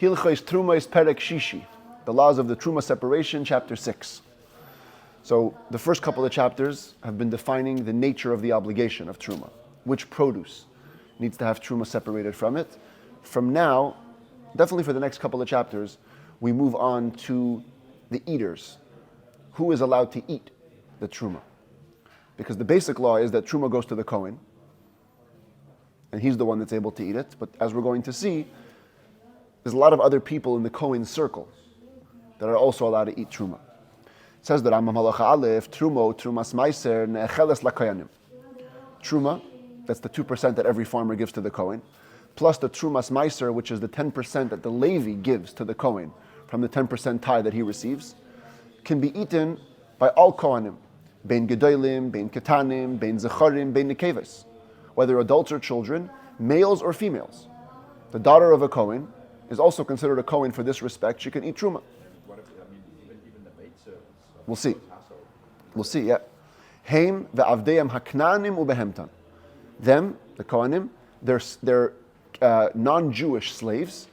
Hilchos Terumos Perek Shishi, the laws of the Truma separation, chapter 6. So the first couple of chapters have been defining the nature of the obligation of Truma, which produce needs to have Truma separated from it. From now, definitely for the next couple of chapters, we move on to the eaters. Who is allowed to eat the Truma? Because the basic law is that Truma goes to the Kohen, and he's the one that's able to eat it. But as we're going to see, there's a lot of other people in the Kohen circle that are also allowed to eat Truma. It says that Rambam Halacha Aleph, Trumas Meiser, Ne'echeles LaKoyanim. Truma, that's the 2% that every farmer gives to the Kohen, plus the Trumas Meiser, which is the 10% that the Levi gives to the Kohen from the 10% tithe that he receives, can be eaten by all Kohanim, Bein Gedolim, Bein Ketanim, Bein Zecharim, Bein Nekeves, whether adults or children, males or females. The daughter of a Kohen is also considered a Kohen for this respect. She can eat Truma. What if, even the maid servants? We'll see. We'll see, yeah. Heim ve'avdeim haknanim ubehemtan. Them, the Kohanim, they're non-Jewish slaves,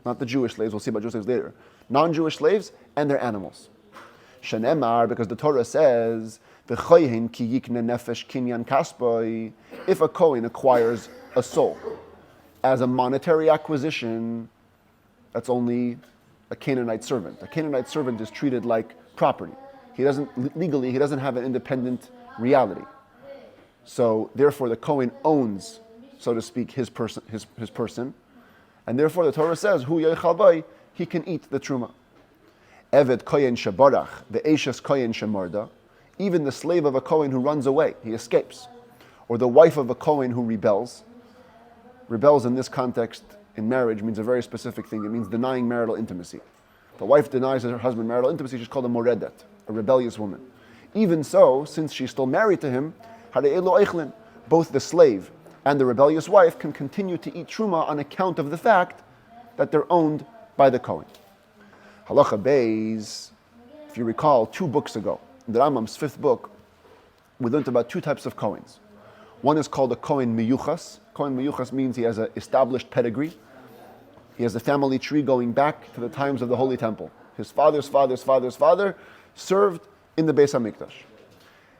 not the Jewish slaves, we'll see about Jewish slaves later, non-Jewish slaves and their animals. Shenemar, because the Torah says, v'choyin ki yikne nefesh kinyan kasboi, if a Kohen acquires a soul as a monetary acquisition, that's only a Canaanite servant. A Canaanite servant is treated like property. He doesn't have an independent reality. So therefore the Kohen owns, so to speak, his person. And therefore the Torah says, Hu yochal bai, he can eat the Truma. Eved kohen shebarach, the eshes kohen shemarda, even the slave of a Kohen who runs away, he escapes. Or the wife of a Kohen who rebels. Rebels in this context, in marriage, means a very specific thing. It means denying marital intimacy. The wife denies her husband marital intimacy, she's called a moredet, a rebellious woman. Even so, since she's still married to him, both the slave and the rebellious wife can continue to eat Truma on account of the fact that they're owned by the Kohen. Halacha Beis, if you recall, 2 books ago, in the Rambam's 5th book, we learned about 2 types of Kohens. One is called a Kohen Miyuchas. Kohen Miyuchas means he has an established pedigree. He has a family tree going back to the times of the Holy Temple. His father's father served in the Beis HaMikdash.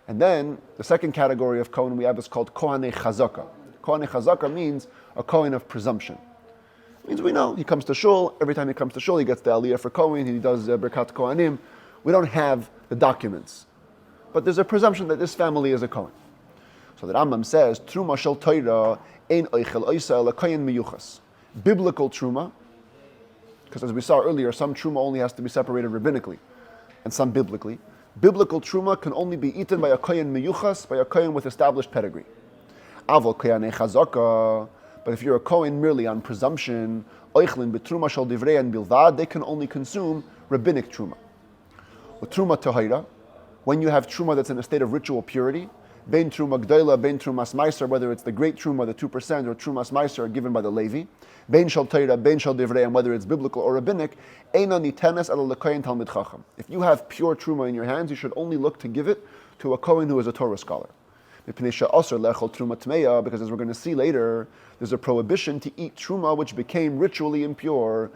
And then the second category of Kohen we have is called Kohanei Chazaka. Kohanei Chazaka means a Kohen of presumption. It means we know he comes to Shul. Every time he comes to Shul, he gets the Aliyah for Kohen. He does Birkat Kohanim. We don't have the documents, but there's a presumption that this family is a Kohen. So the Rambam says, Truma shel Torah ein oichel oisa ela kohen miyuchas. Biblical Truma, because as we saw earlier, some Truma only has to be separated rabbinically, and some biblically. Biblical Truma can only be eaten by a Kohen miyuchas, by a Kohen with established pedigree. Avol koyanei chazaka, but if you're a Kohen merely on presumption, oichlin betruma shel divrei and bilvad, they can only consume rabbinic Truma. With Truma Tahira, when you have Truma that's in a state of ritual purity, Bein Truma Gdoila, Bein Trumas Meiser, whether it's the great Truma, the 2%, or Trumas Meiser given by the Levi, Bein Shal Tahira, Bein Shal Divrei, and whether it's biblical or rabbinic, Eina Nitenes Ala L'Kohen Talmid Chacham. If you have pure Truma in your hands, you should only look to give it to a Kohen who is a Torah scholar. Because as we're going to see later, there's a prohibition to eat Truma which became ritually impure.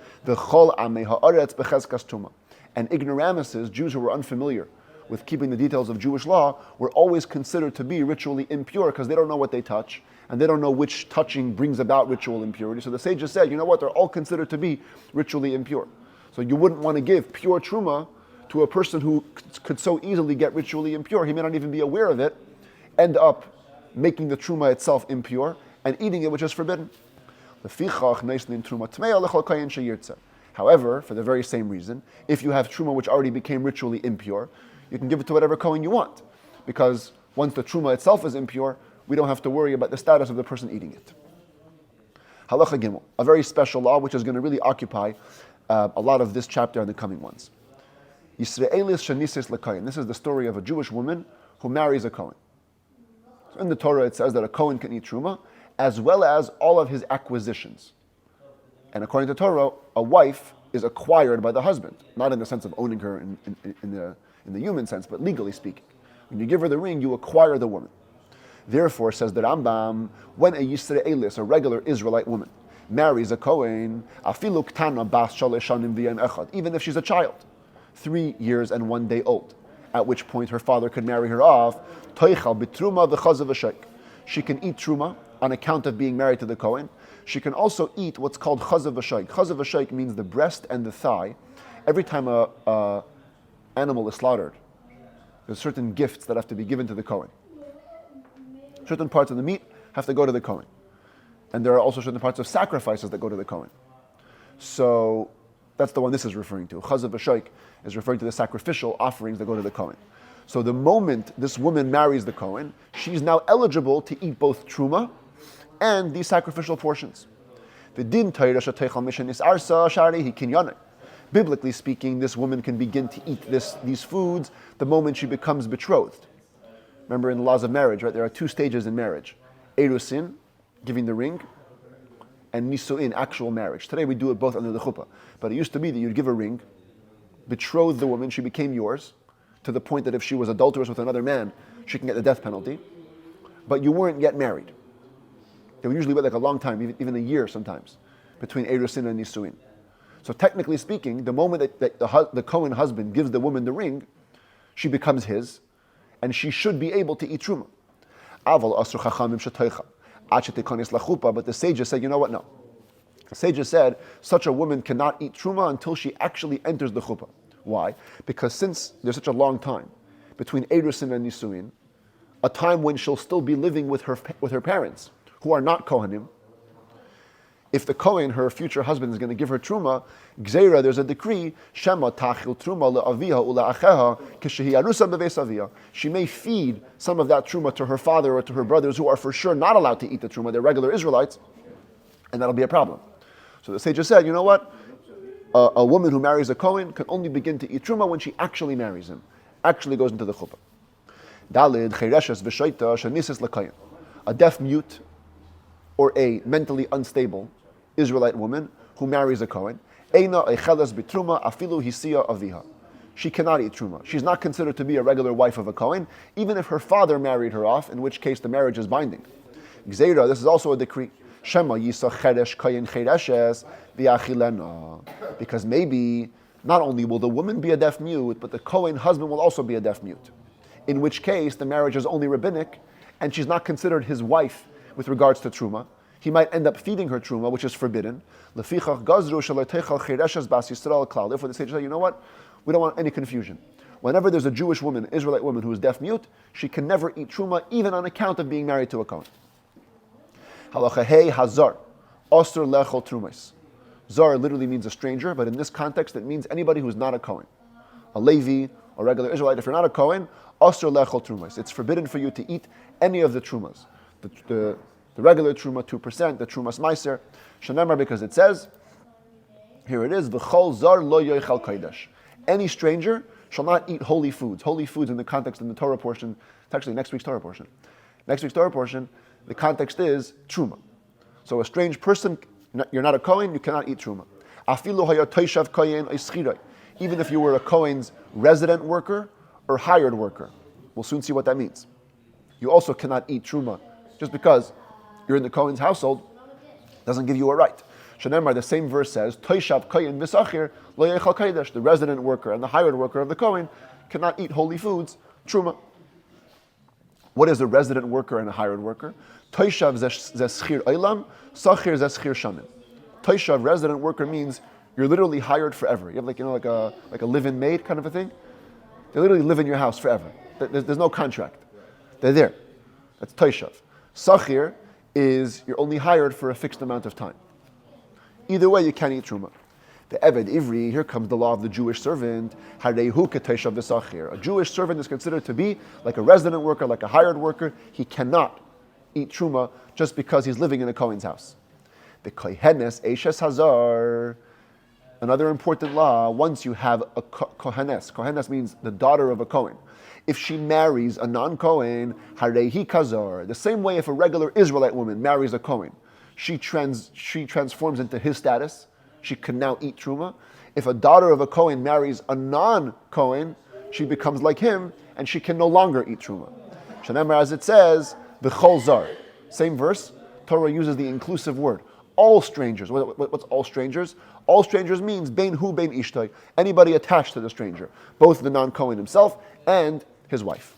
And ignoramuses, Jews who were unfamiliar with keeping the details of Jewish law, were always considered to be ritually impure because they don't know what they touch, and they don't know which touching brings about ritual impurity. So the sages said, you know what, they're all considered to be ritually impure. So you wouldn't want to give pure Truma to a person who could so easily get ritually impure. He may not even be aware of it, end up making the Truma itself impure, and eating it, which is forbidden. However, for the very same reason, if you have Truma which already became ritually impure, you can give it to whatever Kohen you want. Because once the Truma itself is impure, we don't have to worry about the status of the person eating it. Halacha Gimel, a very special law which is going to really occupy a lot of this chapter and the coming ones. Yisraelis shenisis l'kohen. This is the story of a Jewish woman who marries a Kohen. So in the Torah it says that a Kohen can eat Truma, as well as all of his acquisitions. And according to Torah, a wife is acquired by the husband, not in the sense of owning her in the human sense, but legally speaking. When you give her the ring, you acquire the woman. Therefore, says the Rambam, when a Yisraelis, a regular Israelite woman, marries a Kohen, afilu ktana bas shalosh shanim v'yom echad, even if she's a child, 3 years and 1 day old, at which point her father could marry her off, toichal b'truma v'chazav v'sheik. She can eat truma on account of being married to the Kohen. She can also eat what's called chazav v'sheik. Chazav v'sheik means the breast and the thigh. Every time a animal is slaughtered, there's certain gifts that have to be given to the Kohen. Certain parts of the meat have to go to the Kohen. And there are also certain parts of sacrifices that go to the Kohen. So that's the one this is referring to. Chazav v'sheik is referring to the sacrificial offerings that go to the Kohen. So the moment this woman marries the Kohen, she's now eligible to eat both truma and these sacrificial portions. Biblically speaking, this woman can begin to eat these foods the moment she becomes betrothed. Remember in the laws of marriage, right? There are 2 stages in marriage. Erusin, giving the ring, and Nisuin, actual marriage. Today we do it both under the chuppah. But it used to be that you'd give a ring, betroth the woman, she became yours, to the point that if she was adulterous with another man, she can get the death penalty. But you weren't yet married. They would usually wait like a long time, even a year sometimes, between Erusin and Nisuin. So technically speaking, the moment that the Kohen husband gives the woman the ring, she becomes his, and she should be able to eat truma. But the sages said, you know what? No. The sages said such a woman cannot eat truma until she actually enters the chuppah. Why? Because since there's such a long time between Erusin and Nisuin, a time when she'll still be living with her parents, who are not Kohanim, if the Kohen, her future husband, is going to give her truma, gzeira, there's a decree, shema tachil truma le'aviha u'la'acheha kishehi arusa beveis aviyah. She may feed some of that truma to her father or to her brothers who are for sure not allowed to eat the truma. They're regular Israelites, and that'll be a problem. So the sages said, you know what? A woman who marries a Kohen can only begin to eat truma when she actually marries him, actually goes into the chuppah. Dalid cheireshes v'shoita shenisis l'kayim. A deaf mute or a mentally unstable Israelite woman who marries a Kohen, eina echeles bitruma afilu hisiya aviha. She cannot eat truma. She's not considered to be a regular wife of a Kohen, even if her father married her off, in which case the marriage is binding. Gzeira, this is also a decree. Shema yisa cheresh kayin chereshes v'achilena. Because maybe not only will the woman be a deaf mute, but the Kohen husband will also be a deaf mute. In which case the marriage is only rabbinic, and she's not considered his wife with regards to truma. He might end up feeding her truma, which is forbidden. Therefore the sages say, you know what? We don't want any confusion. Whenever there's a Jewish woman, Israelite woman who is deaf mute, she can never eat truma, even on account of being married to a Kohen. Halacha hey hazar, osur lechol trumos. Zar literally means a stranger, but in this context it means anybody who's not a Kohen. A Levi, a regular Israelite. If you're not a Kohen, osur lechol trumos. It's forbidden for you to eat any of the trumas. The regular truma 2%, the trumas meiser, shenemar, because it says, here it is, v'chol zar lo yochal kodesh. Any stranger shall not eat holy foods. Holy foods in the context in the Torah portion, it's actually next week's Torah portion. Next week's Torah portion, the context is truma. So a strange person, you're not a Kohen, you cannot eat truma. Afilu hayat toishav kohen eschiroi. Even if you were a Kohen's resident worker or hired worker. We'll soon see what that means. You also cannot eat truma. Just because you're in the Kohen's household doesn't give you a right. Shenemar, the same verse says, Toishav Kohen v'sachir lo yechal kodesh. The resident worker and the hired worker of the Kohen cannot eat holy foods, truma. What is a resident worker and a hired worker? Toishav zeschir olam, sachir zeschir shanim. Toishav, resident worker, means you're literally hired forever. You have like a live-in maid kind of a thing. They literally live in your house forever. There's no contract. They're there. That's toishav. Sachir is you're only hired for a fixed amount of time. Either way, you can't eat truma. The Eved Ivri, here comes the law of the Jewish servant. Harehu k'toishav v'sachir. A Jewish servant is considered to be like a resident worker, like a hired worker. He cannot eat truma just because he's living in a Kohen's house. The kohenes eishes hazar. Another important law, once you have a kohenes means the daughter of a Kohen. If she marries a non-Kohen, harehi kazar. The same way if a regular Israelite woman marries a Kohen, she transforms into his status. She can now eat truma. If a daughter of a Kohen marries a non-Kohen, she becomes like him, and she can no longer eat truma. Shenemar, as it says, v'chol zar. Same verse, Torah uses the inclusive word. all strangers. What's all strangers? All strangers means bein hu bein ishtay, anybody attached to the stranger, both the non-Kohen himself and his wife.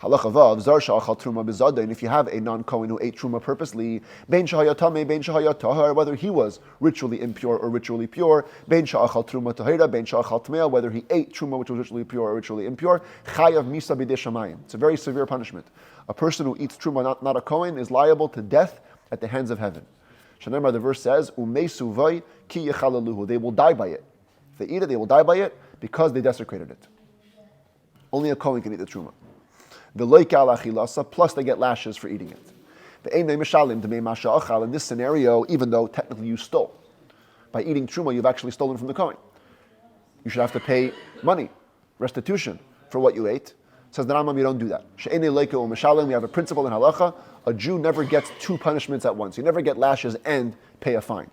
Halacha vav, zar sha'achal truma b'zada, and if you have a non-Kohen who ate truma purposely, bein shahayat tameh, bein shahayat tahar, whether he was ritually impure or ritually pure, bein sha'achal truma tahira, bein sha'achal tmea, whether he ate truma which was ritually pure or ritually impure, chayav misa b'dei shamayim. It's a very severe punishment. A person who eats truma, not a Kohen, is liable to death at the hands of heaven. Shanemar, the verse says, umesu vai ki yechalaluhu. They will die by it. If they eat it, they will die by it because they desecrated it. Only a Kohen can eat the truma. Plus they get lashes for eating it. In this scenario, even though technically you stole, by eating truma, you've actually stolen from the Kohen. You should have to pay money, restitution, for what you ate. Says the Rambam, you don't do that. We have a principle in halacha, a Jew never gets two punishments at once. You never get lashes and pay a fine.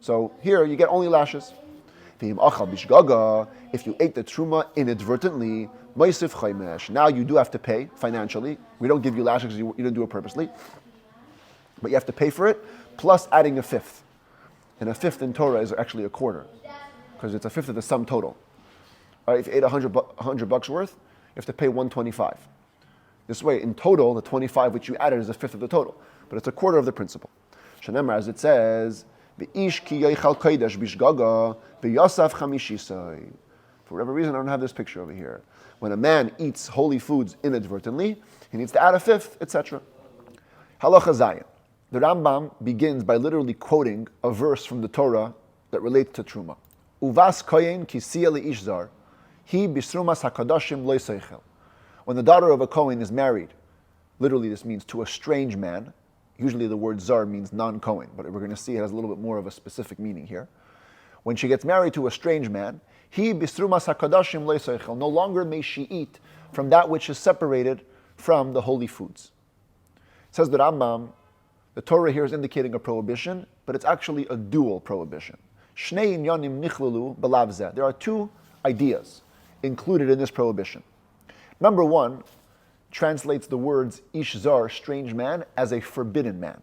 So here, you get only lashes. If you ate the truma inadvertently, now you do have to pay financially. We don't give you lashes because you didn't do it purposely. But you have to pay for it, plus adding a fifth. And a fifth in Torah is actually a quarter, because it's a fifth of the sum total. All right, if you ate $100 worth, you have to pay 125. This way, in total, the 25 which you added is a fifth of the total. But it's a quarter of the principle. Shanemar, as it says, V'ish ki yoichal kodesh bishgaga, v'yosav chamishisai. For whatever reason, I don't have this picture over here. When a man eats holy foods inadvertently, he needs to add a fifth, etc. Halacha Zayin. The Rambam begins by literally quoting a verse from the Torah that relates to Truma. Uvas koyin kisiya leishzar, he bisrumas hakadashim lo seichel. When the daughter of a Kohen is married, literally this means to a strange man. Usually the word zar means non-Kohen, but we're going to see it has a little bit more of a specific meaning here. When she gets married to a strange man, he bisrumas hakadashim lo seichel. No longer may she eat from that which is separated from the holy foods. Says the Rambam, the Torah here is indicating a prohibition, but it's actually a dual prohibition. Shnei inyanim nichlalu b'lav zeh. There are two ideas included in this prohibition. Number one translates the words ish zar, strange man, as a forbidden man.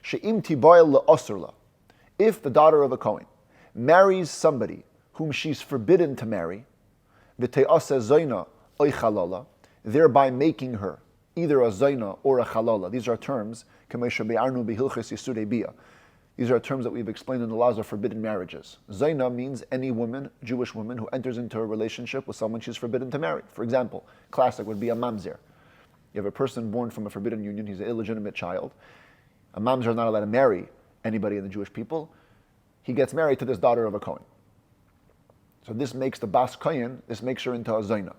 She'im tibayel le'asurla. If the daughter of a Kohen marries somebody whom she's forbidden to marry, v'te'aseh zayna oy chalala, thereby making her either a zayna or a chalala. These are terms, k'mesha be'arnu b'hilchos yisudei bia. These are terms that we've explained in the laws of forbidden marriages. Zayna means any woman, Jewish woman, who enters into a relationship with someone she's forbidden to marry. For example, classic would be a mamzer. You have a person born from a forbidden union, he's an illegitimate child. A mamzer is not allowed to marry anybody in the Jewish people. He gets married to this daughter of a Kohen. So this makes the bas Kohen, this makes her into a zayna.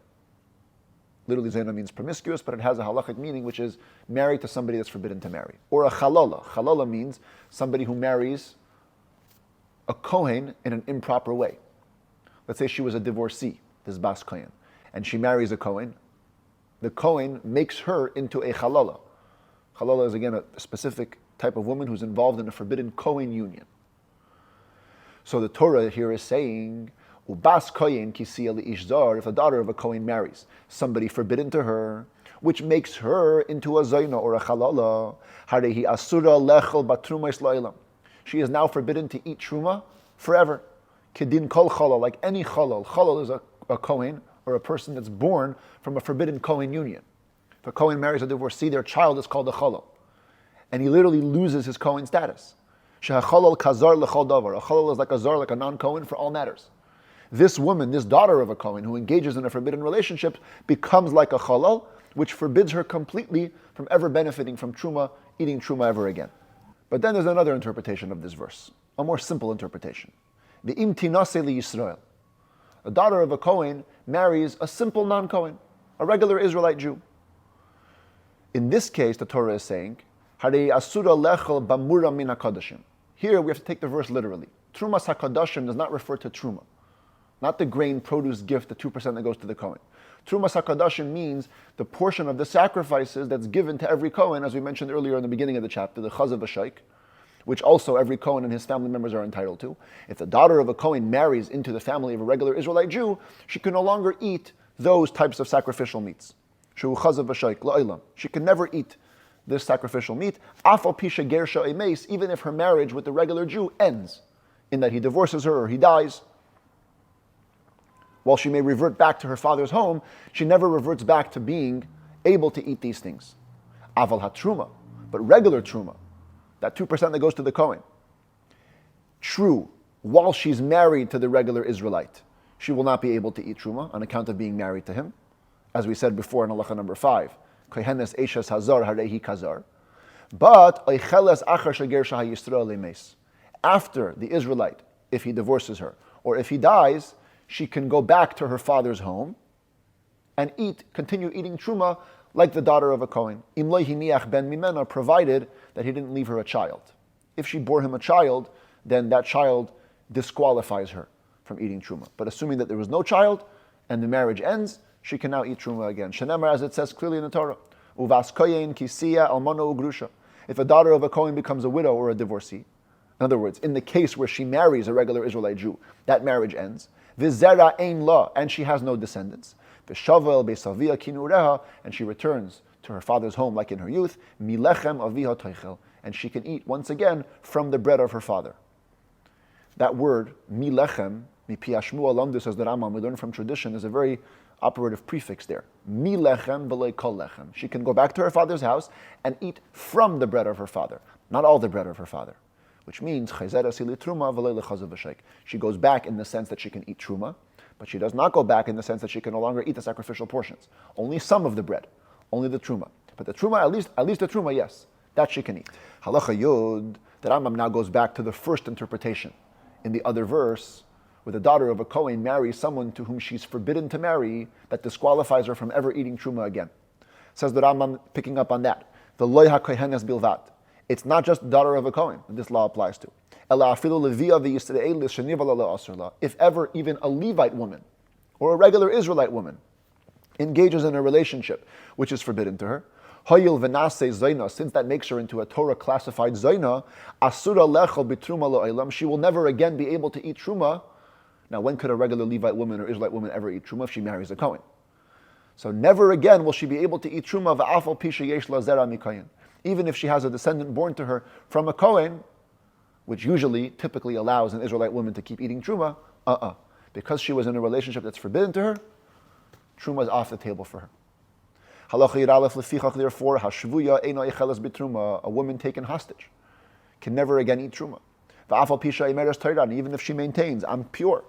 Literally, zayna means promiscuous, but it has a halachic meaning, which is married to somebody that's forbidden to marry. Or a chalala. Chalala means somebody who marries a Kohen in an improper way. Let's say she was a divorcee, this bas Kohen, and she marries a Kohen. The Kohen makes her into a chalala. Chalala is, again, a specific type of woman who's involved in a forbidden Kohen union. So the Torah here is saying, Ubas koyin kisiya leishzar, if the daughter of a Kohen marries somebody forbidden to her, which makes her into a zayna or a chalala, harehi asura lechel batruma islailam. She is now forbidden to eat truma forever. Kedin kol chalal, like any chalal. Chalal is a Kohen or a person that's born from a forbidden Kohen union. If a Kohen marries a divorcee, their child is called a chalal, and he literally loses his Kohen status. Shehachalal kazar lechol davar. A chalal is like a zar, like a non-Kohen for all matters. This woman, this daughter of a Kohen who engages in a forbidden relationship, becomes like a chalal, which forbids her completely from ever benefiting from truma, eating truma ever again. But then there's another interpretation of this verse, a more simple interpretation. The imtinase li Yisrael. The daughter of a Kohen marries a simple non-Kohen, a regular Israelite Jew. In this case, the Torah is saying, Harei asura lechel bamura min hakadashim. Here we have to take the verse literally. Trumas hakadashim does not refer to truma. Not the grain produce gift, the 2% that goes to the Kohen. Trumas HaKadashim means the portion of the sacrifices that's given to every Kohen, as we mentioned earlier in the beginning of the chapter, the Chaz of a Shaykh, which also every Kohen and his family members are entitled to. If the daughter of a Kohen marries into the family of a regular Israelite Jew, she can no longer eat those types of sacrificial meats. Shehu Chaz of a Shaykh, la'olam. She can never eat this sacrificial meat, afal pisha gersha emes, even if her marriage with the regular Jew ends, in that he divorces her or he dies. While she may revert back to her father's home, she never reverts back to being able to eat these things. Aval hatruma, but regular truma, that 2% that goes to the Kohen. True, while she's married to the regular Israelite, she will not be able to eat truma on account of being married to him. As we said before in halacha number 5, kohenes eishes hazar harehi kazar. But oicheles achar shegersha hayisrael lemes. After the Israelite, if he divorces her or if he dies, she can go back to her father's home and continue eating truma like the daughter of a Kohen. Im lo hiniach ben mimena, provided that he didn't leave her a child. If she bore him a child, then that child disqualifies her from eating truma. But assuming that there was no child and the marriage ends, she can now eat truma again. Shenemar, as it says clearly in the Torah, uvas kohen kisiya almano ugrusha. If a daughter of a Kohen becomes a widow or a divorcee, in other words, in the case where she marries a regular Israelite Jew, that marriage ends. Vizera ein la, and she has no descendants. V'shavel beisavia kinureha, and she returns to her father's home like in her youth. Milechem aviha toichel, and she can eat once again from the bread of her father. That word milechem, mipiashmu alamdu, says the Rambam, we learn from tradition, is a very operative prefix there. Milechem v'lei kol lechem. She can go back to her father's house and eat from the bread of her father, not all the bread of her father. Which means she goes back in the sense that she can eat truma, but she does not go back in the sense that she can no longer eat the sacrificial portions. Only some of the bread, only the truma. But the truma, at least the truma, yes, that she can eat. Halacha Yud, the Rambam now goes back to the first interpretation in the other verse, where the daughter of a Kohen marries someone to whom she's forbidden to marry, that disqualifies her from ever eating truma again. Says the Rambam, picking up on that, the loy ha-kohenes bilvat. It's not just the daughter of a Kohen that this law applies to. If ever even a Levite woman or a regular Israelite woman engages in a relationship which is forbidden to her, since that makes her into a Torah classified zayna, she will never again be able to eat truma. Now, when could a regular Levite woman or Israelite woman ever eat truma? If she marries a Kohen. So never again will she be able to eat truma, even if she has a descendant born to her from a Kohen, which typically allows an Israelite woman to keep eating truma. Because she was in a relationship that's forbidden to her, truma is off the table for her. Therefore, a woman taken hostage can never again eat truma. Even if she maintains, I'm pure.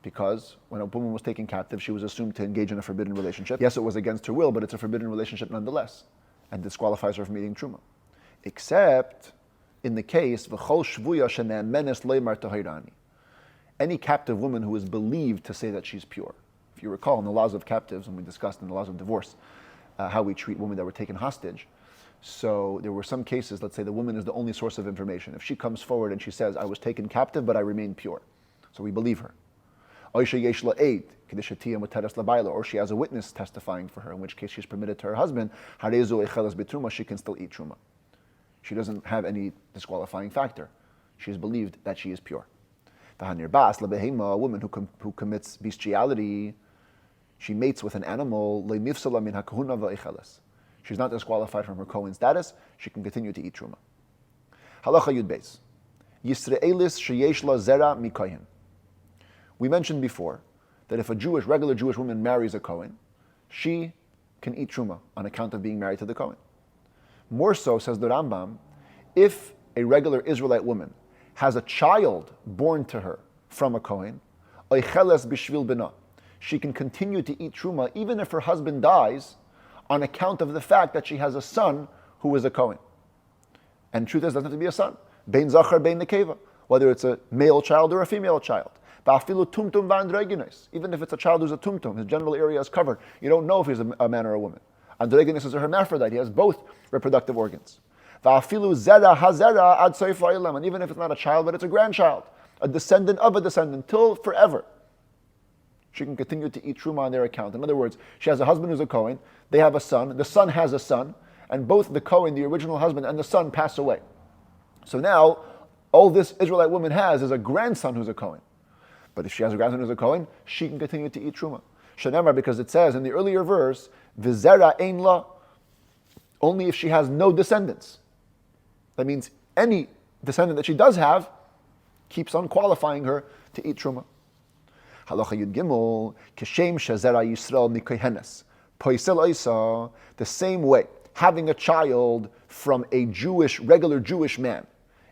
Because when a woman was taken captive, she was assumed to engage in a forbidden relationship. Yes, it was against her will, but it's a forbidden relationship nonetheless, and disqualifies her from eating truma. Except in the case, any captive woman who is believed to say that she's pure. If you recall in the laws of captives, and we discussed in the laws of divorce, how we treat women that were taken hostage. So there were some cases, let's say the woman is the only source of information. If she comes forward and she says, I was taken captive, but I remain pure. So we believe her. Or she has a witness testifying for her, in which case she's permitted to her husband, she can still eat truma. She doesn't have any disqualifying factor. She is believed that she is pure. A woman who commits bestiality, she mates with an animal, she's not disqualified from her Kohen status, she can continue to eat truma. Halacha Yud Beis. Yisraelis sheyesh la zera mikohen. We mentioned before that if a regular Jewish woman marries a Kohen, she can eat truma on account of being married to the Kohen. More so, says the Rambam, if a regular Israelite woman has a child born to her from a Kohen, oicheles bishvil bina, she can continue to eat truma even if her husband dies on account of the fact that she has a son who is a Kohen. And truth is, it doesn't have to be a son. Bein zachar, bein nekeva, whether it's a male child or a female child. Even if it's a child who's a tumtum, his genital area is covered. You don't know if he's a man or a woman. Androgenous is a hermaphrodite. He has both reproductive organs. And even if it's not a child, but it's a grandchild, a descendant of a descendant, till forever, she can continue to eat truma on their account. In other words, she has a husband who's a Kohen, they have a son, the son has a son, and both the Kohen, the original husband, and the son pass away. So now, all this Israelite woman has is a grandson who's a Kohen. But if she has a grandson who's a Kohen, she can continue to eat truma. Shenemar, because it says in the earlier verse, Vizera ein la, only if she has no descendants. That means any descendant that she does have keeps on qualifying her to eat truma. Halacha Yud Gimel, Keshem Shazera Yisrael Mikohenes. Poisel Oisa, the same way, having a child from a regular Jewish man,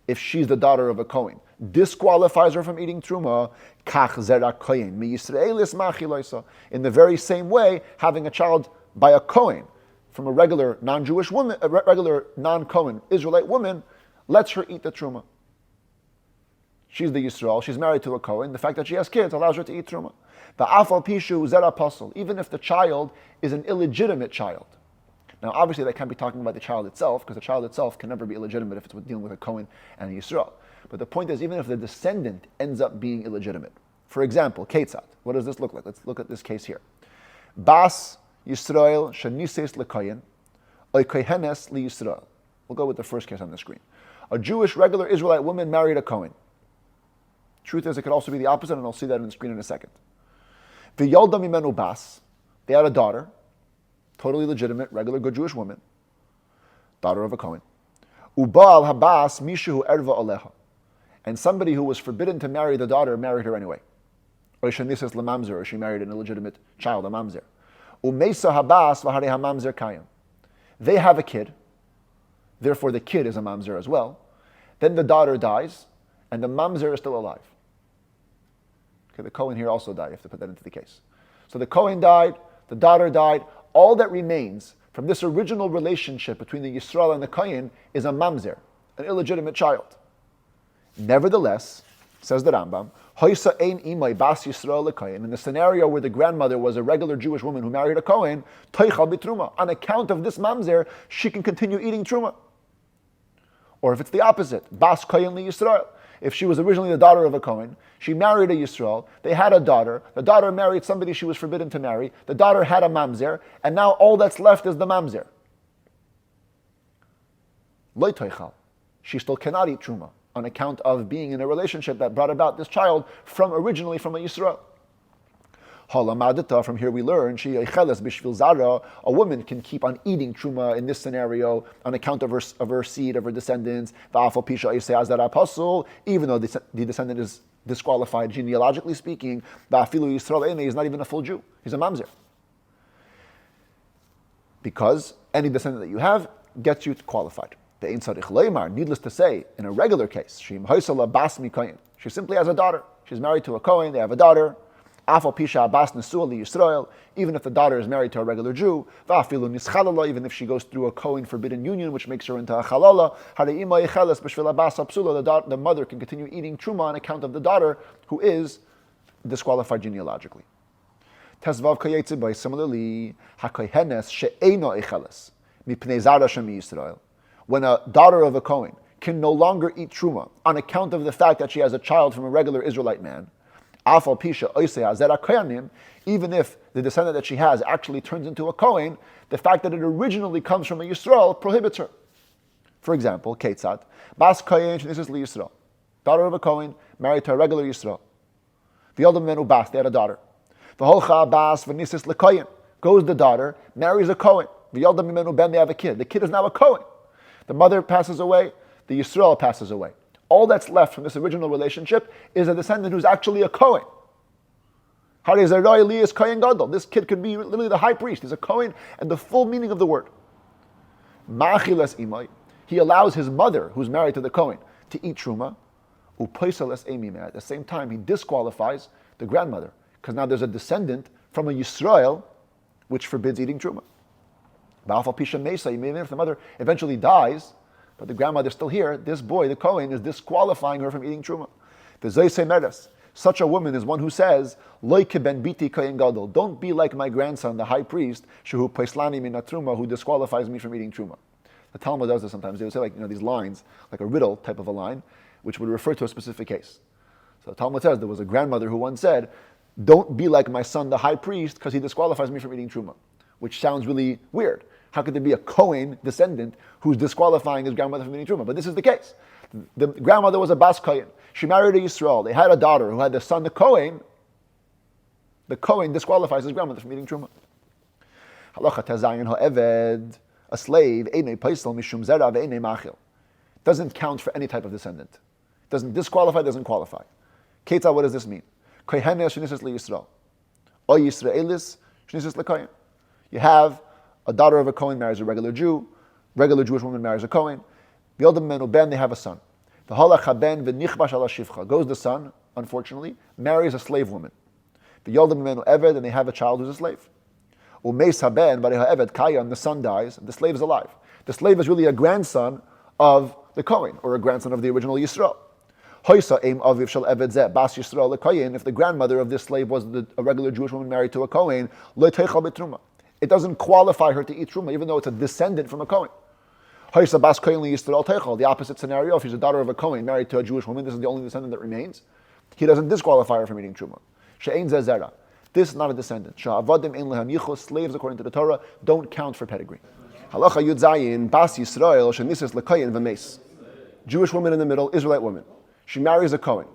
if she's the daughter of a Kohen, disqualifies her from eating truma. Kach Zera Kohen Mi Yisraelis Machil Oisa. In the very same way, having a child by a Kohen from a regular non-Jewish woman, a regular non-Kohen Israelite woman, lets her eat the truma. She's the Yisrael, she's married to a Kohen. The fact that she has kids allows her to eat truma. Va'afal pishu zera apostle, even if the child is an illegitimate child. Now, obviously, that can't be talking about the child itself, because the child itself can never be illegitimate if it's dealing with a Kohen and a Yisrael. But the point is, even if the descendant ends up being illegitimate. For example, Ketzat. What does this look like? Let's look at this case here. Bas Yisrael shenises lekoyen, oy kohenes li Yisrael. We'll go with the first case on the screen. A Jewish regular Israelite woman married a Kohen. Truth is, it could also be the opposite, and I'll see that on the screen in a second. V'yolda mimenu bas. They had a daughter, totally legitimate, regular good Jewish woman, daughter of a Kohen. Ubal habas mishu erva aleha. And somebody who was forbidden to marry the daughter married her anyway. Or shenises lemamzer, or she married an illegitimate child, a mamzer. Umesa habas v'harei hamamzer kayim. They have a kid, therefore the kid is a mamzer as well. Then the daughter dies, and the mamzer is still alive. Okay, the Kohen here also died. You have to put that into the case. So the Kohen died, the daughter died. All that remains from this original relationship between the Yisrael and the Kohen is a mamzer, an illegitimate child. Nevertheless, says the Rambam, Hoysa ein imay bas Yisrael lekohen. In the scenario where the grandmother was a regular Jewish woman who married a Kohen, toichal bitruma. On account of this mamzer, she can continue eating truma. Or if it's the opposite, bas Kohen li Yisrael. If she was originally the daughter of a Kohen, she married a Yisrael, they had a daughter, the daughter married somebody she was forbidden to marry, the daughter had a mamzer, and now all that's left is the mamzer. Lo toichal. She still cannot eat truma on account of being in a relationship that brought about this child originally from a Yisrael. From here we learn, a woman can keep on eating truma in this scenario on account of her seed, of her descendants, even though the descendant is disqualified genealogically speaking, he's not even a full Jew, he's a mamzer. Because any descendant that you have gets you qualified. Needless to say, in a regular case, she simply has a daughter. She's married to a Kohen, they have a daughter. Even if the daughter is married to a regular Jew, even if she goes through a Kohen forbidden union, which makes her into a halala, the mother can continue eating truma on account of the daughter who is disqualified genealogically. Similarly, when a daughter of a Kohen can no longer eat truma on account of the fact that she has a child from a regular Israelite man, even if the descendant that she has actually turns into a Kohen, the fact that it originally comes from a Yisrael prohibits her. For example, Ketzat, Bas Kohen shenises li Yisrael, daughter of a Kohen, married to a regular Yisrael. V'yolda mimenu bas, they had a daughter. V'holcha bas v'nisis lekohen, goes the daughter, marries a Kohen. V'yolda mimenu ben, they have a kid. The kid is now a Kohen. The mother passes away, the Yisrael passes away. All that's left from this original relationship is a descendant who's actually a Kohen. This kid could be literally the high priest. He's a Kohen, and the full meaning of the word. He allows his mother, who's married to the Kohen, to eat truma. At the same time, he disqualifies the grandmother, because now there's a descendant from a Yisrael, which forbids eating truma. Even if the mother eventually dies, but the grandmother's still here, this boy, the Kohen, is disqualifying her from eating truma. Such a woman is one who says, don't be like my grandson, the high priest, who disqualifies me from eating truma. The Talmud does this sometimes. They would say these lines, like a riddle type of a line, which would refer to a specific case. So the Talmud says there was a grandmother who once said, don't be like my son, the high priest, because he disqualifies me from eating truma, which sounds really weird. How could there be a Kohen descendant who's disqualifying his grandmother from eating truma? But this is the case. The grandmother was a Bas Kohen. She married a Yisrael. They had a daughter who had the son, the Kohen. The Kohen disqualifies his grandmother from eating truma. Halacha tazayin ha'eved. a slave, einei paisel mishum zera ve'einei machil. Doesn't count for any type of descendant. Doesn't disqualify, doesn't qualify. Ketzah, what does this mean? Kohenes shenises leYisrael. O Yisraelis shenises leKohen. You have a daughter of a Kohen marries a regular Jew, regular Jewish woman marries a Kohen. V'yoldem menu ben, they have a son. V'halach haben v'nichbash ala shivcha. Goes the son, unfortunately, marries a slave woman. V'yoldem menu eved, and they have a child who's a slave. Umeis haben v'reha eved kayan, the son dies, the slave is alive. The slave is really a grandson of the Kohen, or a grandson of the original Yisrael. Hoysa aim aviv shel eved zeh bas Yisrael leKohen. If the grandmother of this slave was a regular Jewish woman married to a Kohen, lo teichal betruma. It doesn't qualify her to eat truma, even though it's a descendant from a Kohen. Hoysa bas Kohen leYisrael teichal. The opposite scenario: if she's a daughter of a Kohen married to a Jewish woman, this is the only descendant that remains. He doesn't disqualify her from eating truma. She'ein zeh zera. This is not a descendant. Sha'avadim ein lehem yichus. Slaves, according to the Torah, don't count for pedigree. Halacha Yud Zayin bas Yisrael shenises leKohen v'meis. Jewish woman in the middle, Israelite woman. She marries a Kohen.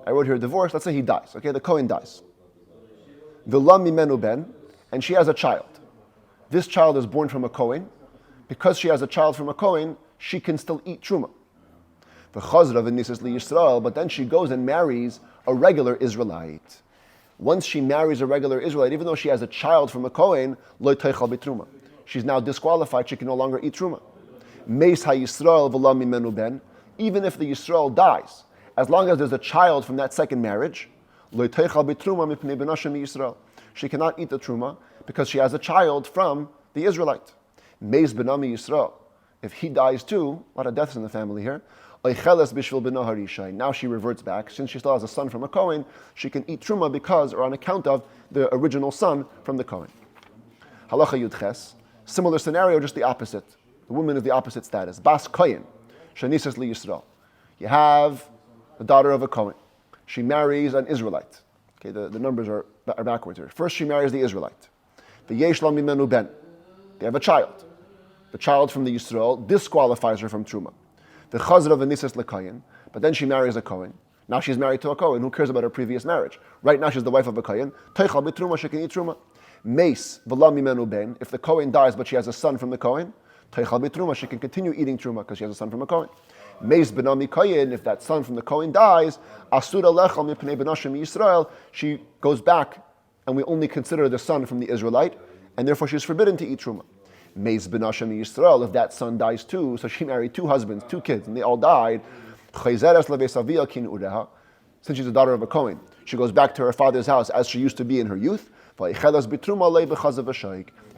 I wrote here divorce. Let's say he dies. Okay, the Kohen dies. V'lam mimenu ben, and she has a child. This child is born from a Kohen. Because she has a child from a Kohen, she can still eat truma. V'chazra v'nises leYisrael, but then she goes and marries a regular Israelite. Once she marries a regular Israelite, even though she has a child from a Kohen, lo teichal betruma. She's now disqualified. She can no longer eat truma. Meis ha-Yisrael v'lam mimenu ben. Even if the Yisrael dies, as long as there's a child from that second marriage, lo teichal betruma mipnei benashim Yisrael. She cannot eat the truma because she has a child from the Israelite. Meis benami Yisrael. If he dies too, a lot of deaths in the family here. Oicheles bishvil beno harishai. Now she reverts back. Since she still has a son from a Kohen, she can eat truma because, or on account of, the original son from the Kohen. Halacha Yud Ches. Similar scenario, just the opposite. The woman is the opposite status. Bas Kohen. Shenises leYisrael. You have the daughter of a Kohen. She marries an Israelite. Okay, the numbers are backwards here. First she marries the Israelite. The Yesh la mimenu ben. They have a child. The child from the Yisrael disqualifies her from Truma. The Chazra v'nises leKohen. But then she marries a Kohen. Now she's married to a Kohen. Who cares about her previous marriage? Right now she's the wife of a Kohen. Teichal b'truma, she can eat Truma. Meis v'la mimenu ben. If the Kohen dies but she has a son from the Kohen, Teichal betruma, she can continue eating truma because she has a son from a Kohen. Meis benami Kohen, if that son from the Kohen dies, asura lechal mipnei benashim Yisrael, she goes back and we only consider the son from the Israelite, and therefore she's forbidden to eat truma. Meis benashim Yisrael, if that son dies too, so she married two husbands, two kids, and they all died, chayzeres levesavia kin ureha, since she's a daughter of a Kohen, she goes back to her father's house as she used to be in her youth, and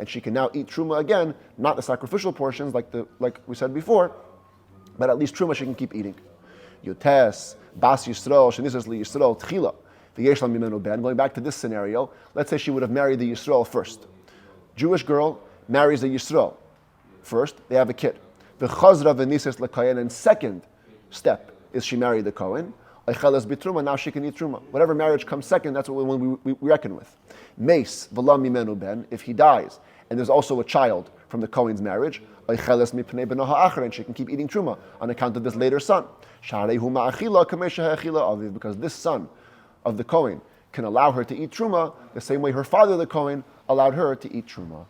she can now eat truma again, not the sacrificial portions like we said before, but at least truma she can keep eating. Yotes, bas Yisrael, shenises leYisrael, tchila, the yesh la mimenu ben. Going back to this scenario, let's say she would have married the Yisrael first. Jewish girl marries the Yisrael first, they have a kid. The chazra v'nises leKohen, and second step is she married the Kohen. Now she can eat truma. Whatever marriage comes second, that's what we reckon with. Meis v'lam mimenu ben. If he dies, and there's also a child from the Kohen's marriage, and she can keep eating truma on account of this later son. Because this son of the Kohen can allow her to eat truma the same way her father, the Kohen, allowed her to eat truma.